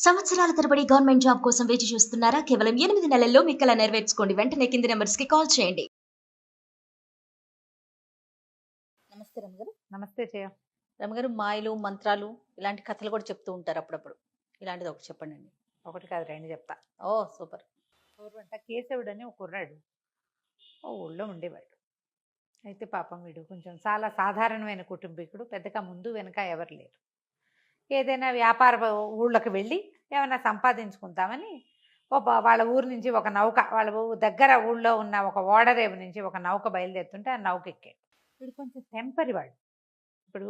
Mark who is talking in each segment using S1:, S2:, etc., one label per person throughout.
S1: సంవత్సరాల తరబడి government job కోసం వేచి చూస్తున్నారా? కేవలం 8 నెలల్లో మీ కల నెరవేర్చుకోండి. వెంటనే కింది నంబర్స్‌కి కాల్ చేయండి.
S2: నమస్తే రమగారు.
S3: నమస్తే జయ.
S2: రమగారు, మాయలు, మంత్రాలు ఇలాంటి కథలు కూడా చెప్తూ ఉంటారు అప్పుడప్పుడు. ఇలాంటిది ఒకటి చెప్పండి.
S3: ఒకటి కాదు, రెండు చెప్తా.
S2: ఓ సూపర్.
S3: పూర్వంట కేశవుడు అని ఒక కుర్రాడు ఓ ఊళ్ళో ఉండేవాడు. అయితే పాపం వీడు కొంచెం చాలా సాధారణమైన కుటుంబీకుడు, పెద్దగా ముందు వెనక ఎవరు లేరు. ఏదైనా వ్యాపార ఊళ్ళకి వెళ్ళి ఏమైనా సంపాదించుకుంటామని వాళ్ళ ఊరు నుంచి ఒక నౌక, వాళ్ళ దగ్గర ఊళ్ళో ఉన్న ఒక ఓడరేవు నుంచి ఒక నౌక బయలుదేరుతుంటే ఆ నౌక ఎక్కాడు. వీడు కొంచెం టెంపరీ వాడు. ఇప్పుడు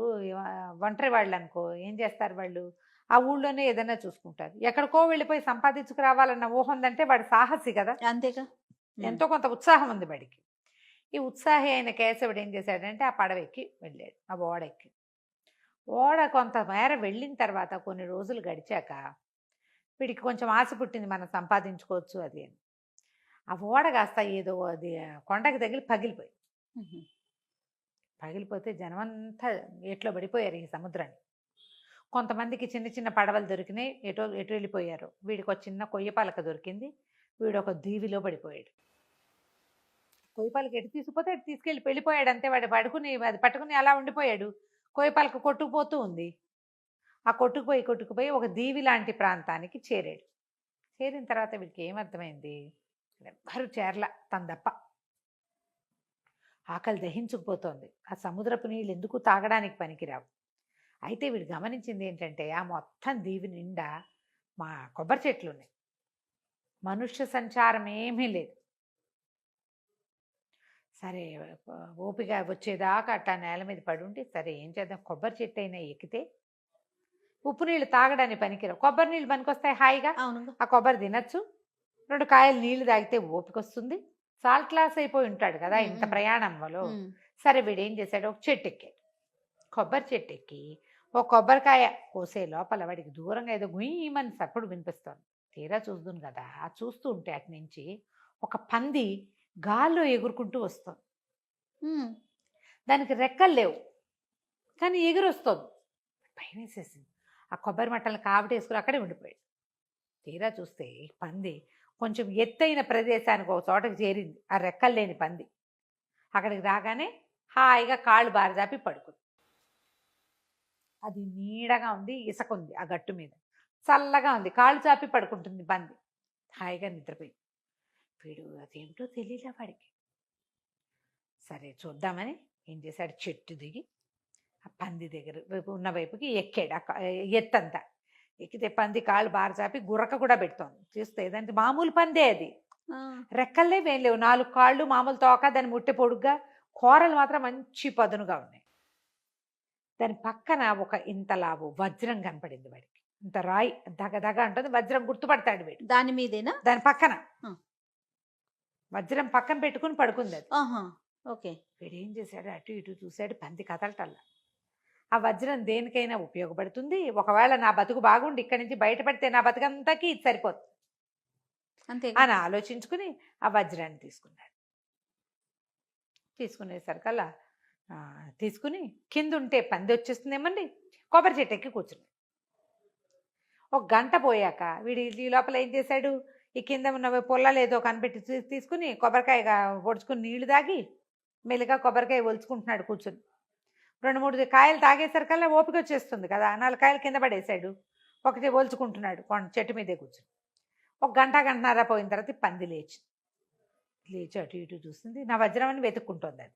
S3: ఒంటరి వాళ్ళు అనుకో, ఏం చేస్తారు వాళ్ళు, ఆ ఊళ్ళోనే ఏదైనా చూసుకుంటారు. ఎక్కడికో వెళ్ళిపోయి సంపాదించుకురావాలన్న ఊహ ఉందంటే వాడు సాహసి కదా,
S2: అంతేగా.
S3: ఎంతో కొంత ఉత్సాహం ఉంది వాడికి. ఈ ఉత్సాహి అయిన కేశవుడు ఏం చేశాడంటే ఆ పడవ ఎక్కి వెళ్ళాడు, ఆ ఓడ ఎక్కి. ఓడ కొంతమేర వెళ్ళిన తర్వాత కొన్ని రోజులు గడిచాక వీడికి కొంచెం ఆశ పుట్టింది, మనం సంపాదించుకోవచ్చు అది అని. ఆ ఓడ కాస్త ఏదో అది కొండకి తగిలి పగిలిపోతే జనమంతా ఎట్లో పడిపోయారు ఈ సముద్రాన్ని. కొంతమందికి చిన్న చిన్న పడవలు దొరికినాయి, ఎటు వెళ్ళిపోయారు. వీడికి ఒక చిన్న కొయ్య పలక దొరికింది, వీడు ఒక దీవిలో పడిపోయాడు. కొయ్య పలక ఎటు తీసుకుపోతే అటు తీసుకెళ్ళి వెళ్ళిపోయాడు అంతే. వాడు అది పట్టుకుని అలా ఉండిపోయాడు. కొయ్య పలక కొట్టుకుపోతూ ఉంది. ఆ కొట్టుకుపోయి ఒక దీవి లాంటి ప్రాంతానికి చేరాడు. చేరిన తర్వాత వీడికి ఏమర్థమైంది, ఎవ్వరు చేరల, తన తప్ప. ఆకలి దహించుకుపోతోంది. ఆ సముద్రపు నీళ్ళు ఎందుకు తాగడానికి పనికిరావు. అయితే వీడు గమనించింది ఏంటంటే ఆ మొత్తం దీవి నిండా మా కొబ్బరి చెట్లు ఉన్నాయి, మనుష్య సంచారం ఏమీ లేదు. సరే ఓపిక వచ్చేదాకా అట్టా నేల మీద పడి ఉంటే, సరే ఏం చేద్దాం, కొబ్బరి చెట్టు అయినా ఎక్కితే ఉప్పు నీళ్ళు తాగడానికి పనికిరావు, కొబ్బరి నీళ్ళు పనికొస్తాయి హాయిగా. ఆ కొబ్బరి తినచ్చు, 2 కాయలు నీళ్లు తాగితే ఓపిక వస్తుంది. సాల్ట్ లాస్ అయిపోయి ఉంటాడు కదా ఇంత ప్రయాణం వల్ల. సరే వీడు ఏం చేశాడు, ఒక చెట్టు ఎక్కాడు. కొబ్బరి చెట్టు ఎక్కి ఒక కొబ్బరికాయ కోసే లోపల వాడికి దూరంగా ఏదో గుయ్యమని సప్పుడు వినిపిస్తుంది. తీరా చూస్తుంది కదా, చూస్తూ ఉంటే అటు నుంచి ఒక పంది గాల్లో ఎగురుకుంటూ వస్తుంది. దానికి రెక్కలు లేవు కానీ ఎగురొస్తుంది. భయం వేసేసింది. ఆ కొబ్బరి మట్టలను కావిటేసుకుని అక్కడే ఉండిపోయాడు. తీరా చూస్తే పంది కొంచెం ఎత్తైన ప్రదేశానికి ఒక చోటకి చేరింది. ఆ రెక్కలు లేని పంది అక్కడికి రాగానే హాయిగా కాళ్ళు బారజాపి పడుకుంది. అది నీడగా ఉంది, ఇసుక ఉంది, ఆ గట్టు మీద చల్లగా ఉంది, కాళ్ళు చాపి పడుకుంటుంది పంది, హాయిగా నిద్రపోయింది. వీడు అదేమిటో తెలియలే వాడికి. సరే చూద్దామని ఏం చేశాడు, చెట్టు దిగి ఆ పంది దగ్గర ఉన్న వైపుకి ఎక్కాడు. ఎత్తంతా ఎక్కితే పంది కాళ్ళు బారచాపి గుర్రక కూడా పెడుతోంది. చూస్తే ఏదంటే మామూలు పందే, అది రెక్కల్లే వేం లేవు, 4 కాళ్ళు, మామూలు తోక, దాని ముట్టె పొడుగ్గా, కూరలు మాత్రం మంచి పదునుగా ఉన్నాయి. దాని పక్కన ఒక ఇంతలావు వజ్రం కనపడింది వాడికి. ఇంత రాయి దగదగ అంటుంది, వజ్రం గుర్తుపడతాడు వీడు.
S2: దాని మీదేనా?
S3: దాని పక్కన వజ్రం పక్కన పెట్టుకుని పడుకుంది అది.
S2: ఓకే.
S3: వీడు ఏం చేశాడు, అటు ఇటు చూశాడు, పంది కదలటల్లా. ఆ వజ్రం దేనికైనా ఉపయోగపడుతుంది, ఒకవేళ నా బతుకు బాగుండి ఇక్కడి నుంచి బయటపడితే నా బతుకంతాకి ఇది సరిపోతుంది
S2: అంతే
S3: అని ఆలోచించుకుని ఆ వజ్రాన్ని తీసుకున్నాడు. తీసుకునేసరికల్లా తీసుకుని కింద ఉంటే పంది వచ్చేస్తుందేమండి, కొబ్బరి చెట్టు ఎక్కి కూర్చున్నాడు. ఒక గంట పోయాక వీడి ఈ లోపల ఏం చేశాడు, ఈ కింద ఉన్న పొల్ల లేదో కనిపెట్టి తీసుకుని కొబ్బరికాయ పొడుచుకుని నీళ్లు తాగి మెల్లిగా కొబ్బరికాయ ఒలుచుకుంటున్నాడు కూర్చుని. 2-3 కాయలు తాగేసరికల్లా ఓపిక వచ్చేస్తుంది కదా, 4 కాయలు కింద పడేశాడు, ఒకటి ఒలుచుకుంటున్నాడు చెట్టు మీదే కూర్చుని. ఒక గంటన్నర పోయిన తర్వాత పంది లేచి అటు ఇటు చూస్తుంది, నా వజ్రం అని వెతుక్కుంటుంది. అది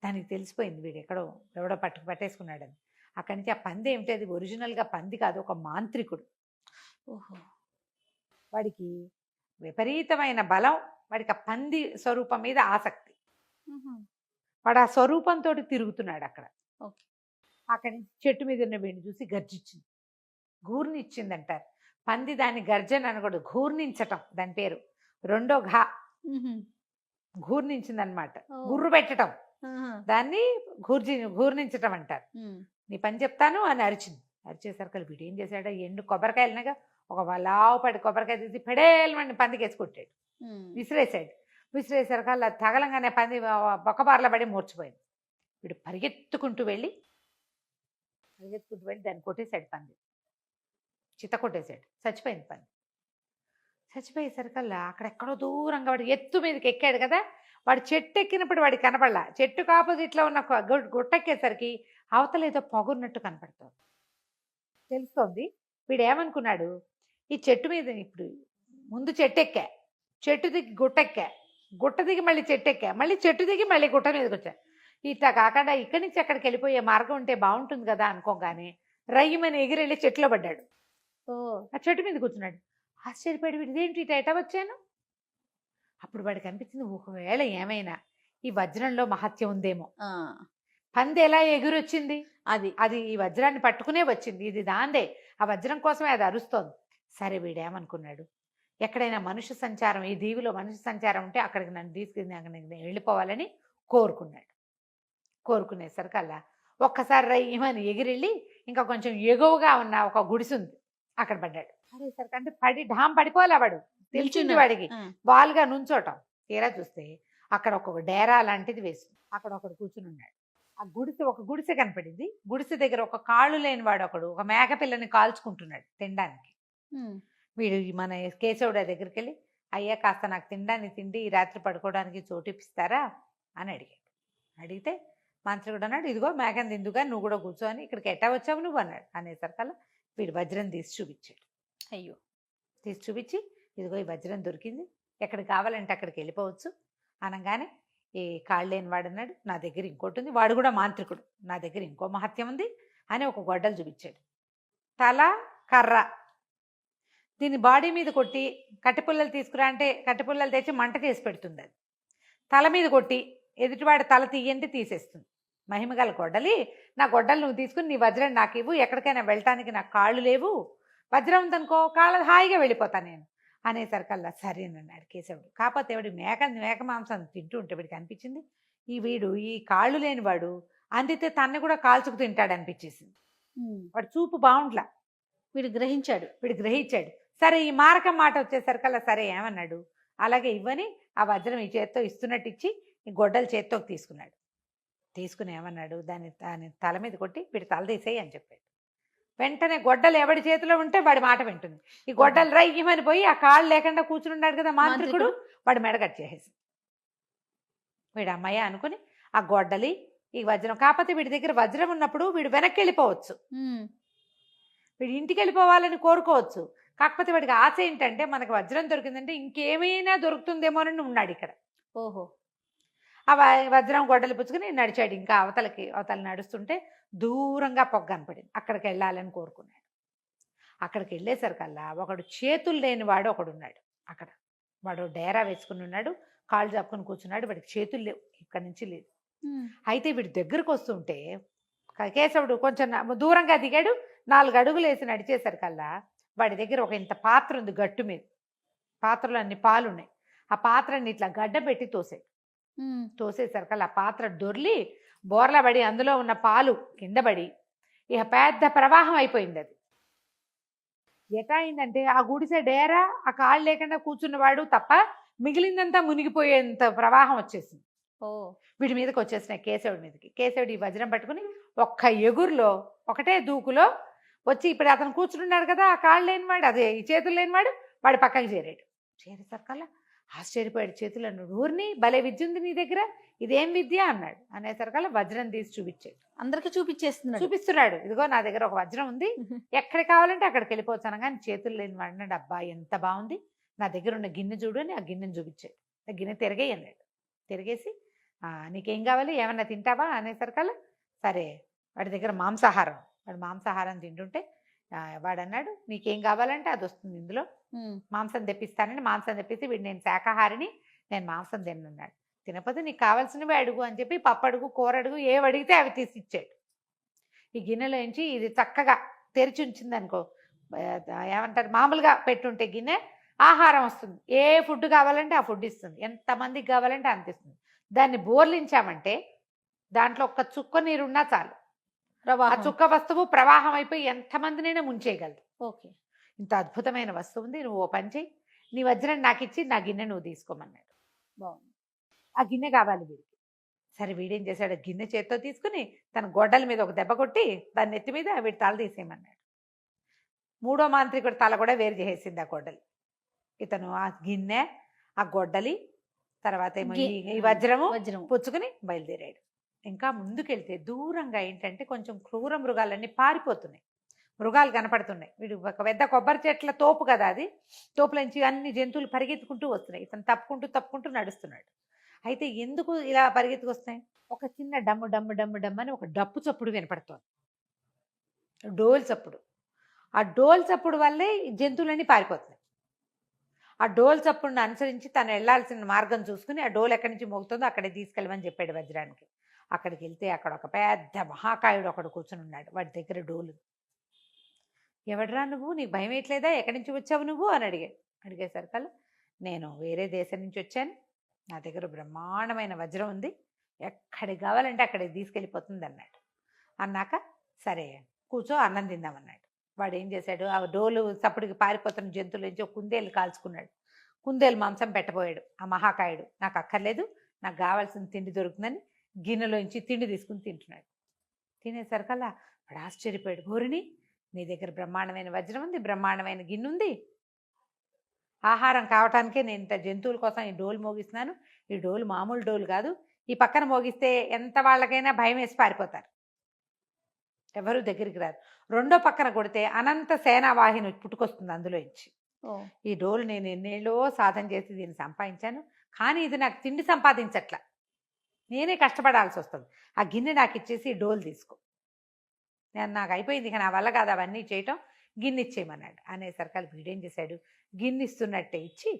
S3: దానికి తెలిసిపోయింది వీడు ఎవడో పట్టేసుకున్నాడని. అక్కడి నుంచి ఆ పంది ఏమిటి, అది ఒరిజినల్గా పంది కాదు, ఒక మాంత్రికుడు.
S2: ఓహో.
S3: వాడికి విపరీతమైన బలం, వాడికి ఆ పంది స్వరూపం మీద ఆసక్తి. వాడు ఆ స్వరూపంతో తిరుగుతున్నాడు అక్కడ. అక్కడి నుంచి చెట్టు మీద ఉన్న వీడిని చూసి గర్జించింది, ఘూర్నిచ్చిందంటారు. పంది దాన్ని గర్జన అనకూడదు, ఘూర్నించటం దాని పేరు. రెండో ఘూర్నించింది అనమాట, గుర్రు పెట్టడం, దాన్ని ఘూర్నించటం అంటారు. నీ పని చెప్తాను అని అరిచింది. అరిచేసరికి వీడు ఏం చేశాడు, ఎండు కొబ్బరికాయలనగా ఒక లావుపడి కొబ్బరికాయ తీసి పెడేలమని పందికి వేసుకొట్టాడు, విసిరేసరికి అలా తగలంగానే పంది బొక్కబార్ల పడి మూర్చిపోయింది. వీడు పరిగెత్తుకుంటూ వెళ్ళి దాన్ని కొట్టేశాడు పంది. చిత్త కొట్టేశాడు, చచ్చిపోయింది పంది. చచ్చిపోయేసరికల్లా అక్కడెక్కడో దూరంగా వాడు ఎత్తు మీదకి ఎక్కాడు కదా, వాడు చెట్టు ఎక్కినప్పుడు వాడికి కనపడలా, చెట్టుకు ఆపోజిట్లో ఉన్న గుట్టెక్కేసరికి అవతల ఏదో పొగున్నట్టు కనపడుతుంది, తెలుస్తోంది. వీడు ఏమనుకున్నాడు, ఈ చెట్టు మీద ఇప్పుడు ముందు చెట్టు ఎక్కా, చెట్టు దిగి గుట్టెక్కా, గుట్ట దిగి మళ్ళీ చెట్టు ఎక్కా, మళ్ళీ చెట్టు దిగి మళ్ళీ గుట్ట మీదకి వచ్చా. ఇట్లా కాకుండా ఇక్కడి నుంచి అక్కడికి వెళ్ళిపోయే మార్గం ఉంటే బాగుంటుంది కదా అనుకోగానే రయ్యమని ఎగిరెళ్ళి చెట్టులో పడ్డాడు.
S2: ఓ
S3: ఆ చెట్టు మీద కూర్చున్నాడు. ఆశ్చర్యపడి వీడు ఇదేంటి ఇట ఎట వచ్చాను. అప్పుడు వాడికి అనిపించింది, ఒకవేళ ఏమైనా ఈ వజ్రంలో మహత్యం ఉందేమో.
S2: ఆ,
S3: పంది ఎలా ఎగురొచ్చింది,
S2: అది
S3: అది ఈ వజ్రాన్ని పట్టుకునే వచ్చింది, ఇది దాందే, ఆ వజ్రం కోసమే అది అరుస్తోంది. సరే వీడేమనుకున్నాడు, ఎక్కడైనా మనుష్య సంచారం, ఈ దీవిలో మనుష్య సంచారం ఉంటే అక్కడికి నన్ను తీసుకుని అక్కడికి నేను వెళ్ళిపోవాలని కోరుకున్నాడు. కోరుకునేసరికల్లా ఒక్కసారి రయ్యమని ఎగిరెళ్ళి ఇంకా కొంచెం ఎగువగా ఉన్న ఒక గుడిసె ఉంది అక్కడ పడ్డాడు. పడేసరికి అంటే పడి ఢామ్ పడిపోలే, వాడు తెలిసింది
S2: నిల్చున్నాడు.
S3: వాడికి
S2: ఆ,
S3: వాలుగా నుంచోటం. తీరా చూస్తే అక్కడ ఒక డేరా లాంటిది వేసింది, అక్కడ ఒకడు కూర్చుని ఉన్నాడు. ఆ గుడిసె ఒక గుడిసె కనపడింది. గుడిసె దగ్గర ఒక కాళ్ళు లేని వాడు ఒకడు ఒక మేకపిల్లని కాల్చుకుంటున్నాడు తినడానికి.
S2: ఉమ్,
S3: వీడు మన కేశవుడి దగ్గరికి వెళ్ళి, అయ్యా కాస్త నాకు తినడానికి తిండి, ఈ రాత్రి పడుకోవడానికి చోటు ఇప్పిస్తారా అని అడిగాడు. అడిగితే మంత్రి అన్నాడు, ఇదిగో మేకని తిందుగా, నువ్వు కూడా కూర్చోని, ఇక్కడికి ఎట్టా వచ్చావు నువ్వు అన్నాడు. అనేసరికల్లా వీడు వజ్రం తీసి చూపించాడు.
S2: అయ్యో,
S3: తీసి చూపించి, ఇదిగో ఈ వజ్రం దొరికింది, ఎక్కడికి కావాలంటే అక్కడికి వెళ్ళిపోవచ్చు అనగానే, ఈ కాళ్ళు లేని వాడు అన్నాడు, నా దగ్గర ఇంకోటి ఉంది, వాడు కూడా మాంత్రికుడు, నా దగ్గర ఇంకో మహత్యం ఉంది అని ఒక గొడ్డలు చూపించాడు. తల కర్ర, దీన్ని బాడీ మీద కొట్టి కట్టెపుల్లలు తీసుకురా అంటే కట్టెపుల్లలు తెచ్చి మంట చేసి పెడుతుంది. అది తల మీద కొట్టి ఎదుటివాడి తల తీయంటే తీసేస్తుంది. మహిమగల గొడ్డలి, నా గొడ్డలు నువ్వు తీసుకుని నీ వజ్రం నాకు ఇవ్వు, ఎక్కడికైనా వెళ్ళటానికి నాకు కాళ్ళు లేవు, వజ్రం ఉందనుకో కాళ్ళు హాయిగా వెళ్ళిపోతాను నేను అనేసరికల్లా సరేనన్నాడు కేశవుడు. కాకపోతే వాడి మేక మాంసం తింటూ ఉంటే వీడికి అనిపించింది, వీడు ఈ కాళ్ళు లేనివాడు అందితే తన్ని కూడా కాల్చుకు తింటాడు అనిపించేసింది.
S2: ఉమ్,
S3: వాడు చూపు బాగుంట్లా,
S2: వీడు గ్రహించాడు.
S3: వీడు గ్రహించాడు. సరే ఈ మారకం మాట వచ్చేసరికల్లా సరే ఏమన్నాడు, అలాగే ఇవ్వని ఆ వజ్రం ఈ చేత్తో ఇస్తున్నట్టు ఇచ్చి ఈ గొడ్డలు చేత్తోకి తీసుకున్నాడు. తీసుకుని ఏమన్నాడు, దాని తల మీద కొట్టి వీడి తల తీసేయి అని చెప్పాడు. వెంటనే గొడ్డలు ఎవడి చేతిలో ఉంటే వాడి మాట వింటుంది. ఈ గొడ్డలు రయ్యమని పోయి ఆ కాళ్ళు లేకుండా కూర్చుని ఉన్నాడు కదా మాంత్రికుడు, వాడి మెడ కట్ చేసేసి వీడు అమ్మయ్య అనుకుని ఆ గొడ్డలి ఈ వజ్రం, కాకపోతే వీడి దగ్గర వజ్రం ఉన్నప్పుడు వీడు వెనక్కి వెళ్ళిపోవచ్చు,
S2: ఉమ్,
S3: వీడు ఇంటికి వెళ్ళిపోవాలని కోరుకోవచ్చు. కాకపోతే వాడికి ఆశ ఏంటంటే మనకు వజ్రం దొరికిందంటే ఇంకేమైనా దొరుకుతుందేమోనని ఉన్నాడు ఇక్కడ.
S2: ఓహో,
S3: ఆ వజ్రం గొడ్డలు పుచ్చుకుని నడిచాడు. ఇంకా అవతల నడుస్తుంటే దూరంగా పొగ కనపడింది, అక్కడికి వెళ్ళాలని కోరుకున్నాడు. అక్కడికి వెళ్ళేసరికల్లా ఒకడు చేతులు లేని వాడు ఒకడు ఉన్నాడు అక్కడ. వాడు డేరా వేసుకుని ఉన్నాడు, కాళ్ళు చాపుకొని కూర్చున్నాడు, వాడికి చేతులు లేవు, ఇక్కడి నుంచి లేదు.
S2: ఉమ్,
S3: అయితే వీడి దగ్గరకు వస్తుంటే కేశవుడు కొంచెం దూరంగా దిగాడు, 4 అడుగులు వేసి నడిచేసరికల్లా వాడి దగ్గర ఒక ఇంత పాత్ర ఉంది గట్టు మీద, పాత్రలో అన్ని పాలు ఉన్నాయి. ఆ పాత్రని ఇట్లా గడ్డ పెట్టి తోసాడు.
S2: ఉమ్,
S3: తోసేసరికల్లా ఆ పాత్ర దొర్లి బోర్లా పడి అందులో ఉన్న పాలు కింద పడి ఇక పెద్ద ప్రవాహం అయిపోయింది. అది ఎటా అయిందంటే ఆ గుడిసె డేరా ఆ కాళ్ళు లేకుండా కూర్చున్నవాడు తప్ప మిగిలిందంతా మునిగిపోయేంత ప్రవాహం వచ్చేసింది.
S2: ఓ
S3: వీడి మీదకి వచ్చేసినాయి కేశవుడి మీదకి. కేశవుడు ఈ వజ్రం పట్టుకుని ఒక్క ఎగురులో ఒకటే దూకులో వచ్చి, ఇప్పుడు అతను కూర్చున్నాడు కదా ఆ కాళ్ళు లేనివాడు, అదే ఈ చేతులు లేనివాడు, వాడి పక్కకి చేరాడు. చేరేసరికల్లా ఆశ్చర్యపోయాడు. చేతులు అన్నాడు, ఊరిని భలే విద్య ఉంది నీ దగ్గర, ఇదేం విద్య అన్నాడు. అనేసరికల్లా వజ్రం తీసి చూపించాడు.
S2: అందరికి
S3: చూపిస్తున్నాడు, ఇదిగో నా దగ్గర ఒక వజ్రం ఉంది, ఎక్కడికి కావాలంటే అక్కడికి వెళ్ళిపోవచ్చు అనగానే చేతులు లేని వాడినాడు. అబ్బా ఎంత బాగుంది, నా దగ్గర ఉన్న గిన్నె చూడు అని ఆ గిన్నెని చూపించాడు. ఆ గిన్నె తిరిగేయి అన్నాడు. తిరిగేసి నీకేం కావాలి, ఏమన్నా తింటావా అనేసరికల్లా సరే వాడి దగ్గర మాంసాహారం, వాడు మాంసాహారం తింటుంటే వాడు అన్నాడు, నీకేం కావాలంటే అది వస్తుంది ఇందులో, మాంసం తెప్పిస్తానని మాంసం తెప్పిస్తే వీడు నేను శాకాహారిని, నేను మాంసం తిన్నాడు. తినకపోతే నీకు కావాల్సినవి అడుగు అని చెప్పి పప్పు అడుగు, కూర అడుగు, ఏవి అడిగితే అవి తీసి ఇచ్చాడు. ఈ గిన్నెలోంచి ఇది చక్కగా తెరిచి ఉంచింది అనుకో, ఏమంటారు మామూలుగా పెట్టుంటే గిన్నె ఆహారం వస్తుంది, ఏ ఫుడ్ కావాలంటే ఆ ఫుడ్ ఇస్తుంది, ఎంతమందికి కావాలంటే అంత ఇస్తుంది. దాన్ని బోర్లించామంటే దాంట్లో ఒక్క చుక్క నీరున్నా చాలు, ఆ చుక్క వస్తువు ప్రవాహం అయిపోయి ఎంతమందినైనా ముంచేయగలదు.
S2: ఓకే,
S3: ఇంత అద్భుతమైన వస్తువు ఉంది, నువ్వు ఓ పని చేయి, నీ వజ్రం నాకు ఇచ్చి నా గిన్నె నువ్వు తీసుకోమన్నాడు.
S2: బాగుంది.
S3: ఆ గిన్నె కావాలి వీడికి. సరే వీడేం చేశాడు, గిన్నె చేత్తో తీసుకుని తన గొడ్డల మీద ఒక దెబ్బ కొట్టి దాన్ని నెత్తి మీద వీడి తల తీసేయమన్నాడు. మూడో మాంత్రికుడి తల కూడా వేరు చేసేసింది ఆ గొడ్డలి. ఇతను ఆ గిన్నె, ఆ గొడ్డలి, తర్వాత ఏమో ఈ వజ్రము
S2: వజ్రం
S3: పుచ్చుకుని బయలుదేరాడు. ఇంకా ముందుకెళ్తే దూరంగా ఏంటంటే కొంచెం క్రూర మృగాలన్నీ పారిపోతున్నాయి, మృగాలు కనపడుతున్నాయి. వీడు ఒక పెద్ద కొబ్బరి చెట్ల తోపు కదా అది, తోపులోంచి అన్ని జంతువులు పరిగెత్తుకుంటూ వస్తున్నాయి. ఇతను తప్పుకుంటూ నడుస్తున్నాడు. అయితే ఎందుకు ఇలా పరిగెత్తుకొస్తున్నాయి? ఒక చిన్న డమ్ము డమ్ము డమ్ము డమ్ము అని ఒక డప్పు చప్పుడు వినపడుతోంది, డోల్ చప్పుడు. ఆ డోల్ చప్పుడు వల్లే ఈ జంతువులన్నీ పారిపోతున్నాయి. ఆ డోల్ చప్పుడుని అనుసరించి తను వెళ్లాల్సిన మార్గం చూసుకుని ఆ డోల్ ఎక్కడి నుంచి మోగుతుందో అక్కడే తీసుకెళ్ళమని చెప్పాడు వజ్రానికి. అక్కడికి వెళ్తే అక్కడ ఒక పెద్ద మహాకాయుడు ఒకడు కూర్చుని ఉన్నాడు. వాడి దగ్గర డోలు. ఎవడరా నువ్వు, నీకు భయం వేయట్లేదా, ఎక్కడి నుంచి వచ్చావు నువ్వు అని అడిగేసరికల్లా నేను వేరే దేశం నుంచి వచ్చాను, నా దగ్గర బ్రహ్మాండమైన వజ్రం ఉంది, ఎక్కడికి కావాలంటే అక్కడికి తీసుకెళ్ళిపోతుంది అన్నాడు. అన్నాక సరే కూర్చో అన్నం తిందామన్నాడు. వాడు ఏం చేశాడు, ఆ డోలు చప్పుడికి పారిపోతున్న జంతువుల నుంచి ఒక కుందేలు కాల్చుకున్నాడు. కుందేలు మాంసం పెట్టబోయాడు. ఆ మహాకాయుడు నాకు అక్కర్లేదు, నాకు కావాల్సిన తిండి దొరుకుతుందని గిన్నెలోంచి తిండి తీసుకుని తింటున్నాడు. తినేసరికల్లా వాడు ఆశ్చర్యపోయాడు. గోరిని, నీ దగ్గర బ్రహ్మాండమైన వజ్రం ఉంది, బ్రహ్మాండమైన గిన్నె ఉంది, ఆహారం కావటానికే నేను ఇంత జంతువుల కోసం ఈ డోలు మోగిస్తున్నాను. ఈ డోలు మామూలు డోలు కాదు, ఈ పక్కన మోగిస్తే ఎంత వాళ్ళకైనా భయం వేసి పారిపోతారు, ఎవరు దగ్గరికి రారు. రెండో పక్కన కొడితే అనంత సేనావాహిని పుట్టుకొస్తుంది అందులోంచి. ఈ డోలు నేను ఎన్నేళ్ళో సాధన చేసి దీన్ని సంపాదించాను, కానీ ఇది నాకు తిండి సంపాదించట్లా, నేనే కష్టపడాల్సి వస్తుంది. ఆ గిన్నె నాకు ఇచ్చేసి ఈ డోలు తీసుకో, నాకు అయిపోయింది, ఇక నా వల్ల కాదు అవన్నీ చేయటం, గిన్నె ఇచ్చేయమన్నాడు. అనేసరికి వీడేం చేశాడు, గిన్నె ఇస్తున్నట్టే ఇచ్చి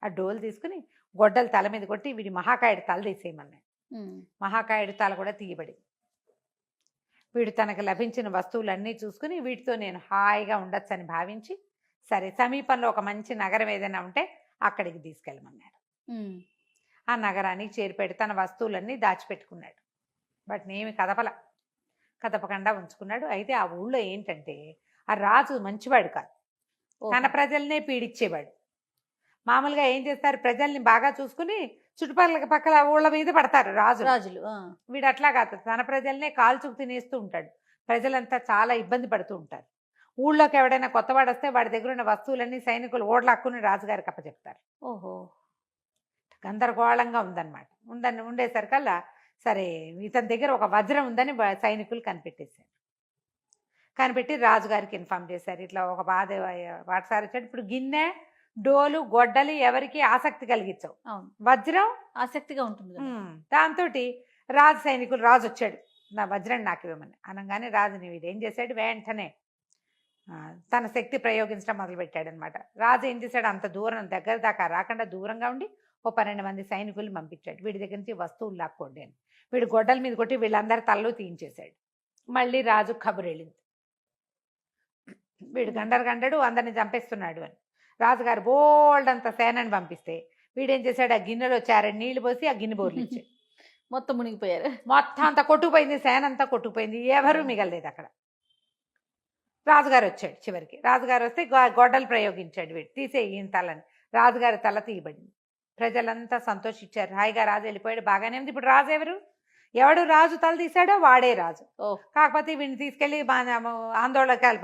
S3: ఆ డోలు తీసుకుని గొడ్డలు తల మీద కొట్టి వీడి మహాకాయుడు తల తీసేయమన్నాడు. మహాకాయుడు తల కూడా తీయబడింది. వీడు తనకు లభించిన వస్తువులన్నీ చూసుకుని వీటితో నేను హాయిగా ఉండొచ్చని భావించి సరే సమీపంలో ఒక మంచి నగరం ఏదైనా ఉంటే అక్కడికి తీసుకెళ్ళమన్నాడు. ఆ నగరానికి చేరిపెట్టి తన వస్తువులన్నీ దాచిపెట్టుకున్నాడు. వాటిని ఏమి కదపకుండా ఉంచుకున్నాడు. అయితే ఆ ఊళ్ళో ఏంటంటే ఆ రాజు మంచివాడు కాదు, తన ప్రజల్నే పీడించేవాడు. మామూలుగా ఏం చేస్తారు, ప్రజల్ని బాగా చూసుకుని చుట్టుపక్కల ఊళ్ళ మీద పడతారు రాజులు. వీడు అట్లా కాదు, తన ప్రజల్నే కాల్చుకు తినేస్తూ ఉంటాడు. ప్రజలంతా చాలా ఇబ్బంది పడుతూ ఉంటారు. ఊళ్ళోకి ఎవడైనా కొత్తవాడు వస్తే వాడి దగ్గర ఉన్న వస్తువులన్నీ సైనికులు ఓడలాక్కుని రాజుగారికి అప్పచెప్తారు.
S2: ఓహో,
S3: గందరగోళంగా ఉందన్నమాట. ఉండేసరికల్లా సరే ఇతని దగ్గర ఒక వజ్రం ఉందని సైనికులు కనిపెట్టి రాజుగారికి ఇన్ఫార్మ్ చేశారు. ఇట్లా ఒక బాధ వాటిసారి వచ్చాడు. ఇప్పుడు గిన్నె, డోలు, గొడ్డలి ఎవరికి ఆసక్తి కలిగించవు, వజ్రం
S2: ఆసక్తిగా ఉంటుంది.
S3: దాంతో సైనికులు రాజు వచ్చాడు, నా వజ్రం నాకు ఇవ్వమని అనగానే రాజుని వీడేం చేశాడు, వెంటనే తన శక్తి ప్రయోగించడం మొదలుపెట్టాడు అనమాట. రాజు ఏం చేశాడు, అంత దూరం దగ్గర దాకా రాకుండా దూరంగా ఉండి ఓ 12 మంది సైనికులు పంపించాడు. వీడి దగ్గర నుంచి వస్తువులు లాక్కోండి అని. వీడు గొడ్డల మీద కొట్టి వీళ్ళందరి తలలో తీయించేశాడు. మళ్ళీ రాజు కబురు వెళ్ళింది, వీడు గండరు అందరిని చంపేస్తున్నాడు అని. రాజుగారు బోల్డ్ అంత సేనని పంపిస్తే వీడేం చేశాడు, ఆ గిన్నెలో చారడి నీళ్లు పోసి ఆ గిన్నె బోర్లు ఇచ్చాడు.
S2: మొత్తం మునిగిపోయారు,
S3: మొత్తం అంతా కొట్టుకుపోయింది, సేన అంతా కొట్టుకుపోయింది, ఎవరు మిగలలేదు అక్కడ. రాజుగారు వచ్చాడు. చివరికి రాజుగారు వస్తే గొడ్డలు ప్రయోగించాడు, వీడు తీసే ఈయన తలని. రాజుగారి తల తీయబడింది. ప్రజలంతా సంతోషించారు, హాయిగా రాజు వెళ్ళిపోయాడు, బాగానే ఉంది. ఇప్పుడు రాజు ఎవడు రాజు తల తీశాడో వాడే రాజు. కాకపోతే వీడిని తీసుకెళ్ళి ఆందోళనకాలు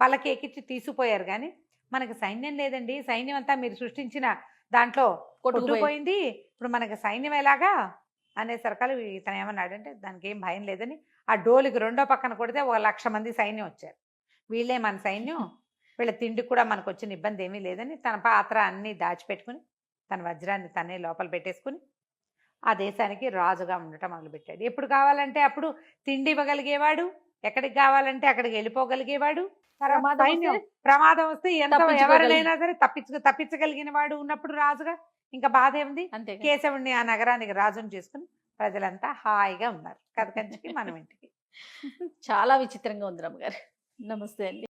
S3: పల్లకి ఎక్కించి తీసుకుపోయారు. కానీ మనకి సైన్యం లేదండి, సైన్యం అంతా మీరు సృష్టించిన దాంట్లో కొట్టుకుపోయింది, ఇప్పుడు మనకి సైన్యం ఎలాగా అనేసరికలు ఇతను ఏమన్నాడంటే దానికి ఏం భయం లేదని ఆ డోలికి రెండో పక్కన కొడితే 1,00,000 మంది సైన్యం వచ్చారు. వీళ్ళే మన సైన్యం, వీళ్ళ తిండికి కూడా మనకు వచ్చిన ఇబ్బంది ఏమీ లేదని తన పాత్ర అన్నీ దాచిపెట్టుకుని తన వజ్రాన్ని తనే లోపల పెట్టేసుకుని ఆ దేశానికి రాజుగా ఉండటం మొదలుపెట్టాడు. ఎప్పుడు కావాలంటే అప్పుడు తిండి ఇవ్వగలిగేవాడు, ఎక్కడికి కావాలంటే అక్కడికి వెళ్ళిపోగలిగేవాడు. ప్రమాదం వస్తే ఎవరినైనా సరే తప్పించగలిగిన వాడు ఉన్నప్పుడు రాజుగా ఇంకా బాధ ఏముంది. కేశవుడిని ఆ నగరానికి రాజుని చేసుకుని ప్రజలంతా హాయిగా ఉన్నారు. కథ కంచికి మనం ఇంటికి.
S2: చాలా విచిత్రంగా ఉంది రమ్మగారు. నమస్తే అండి.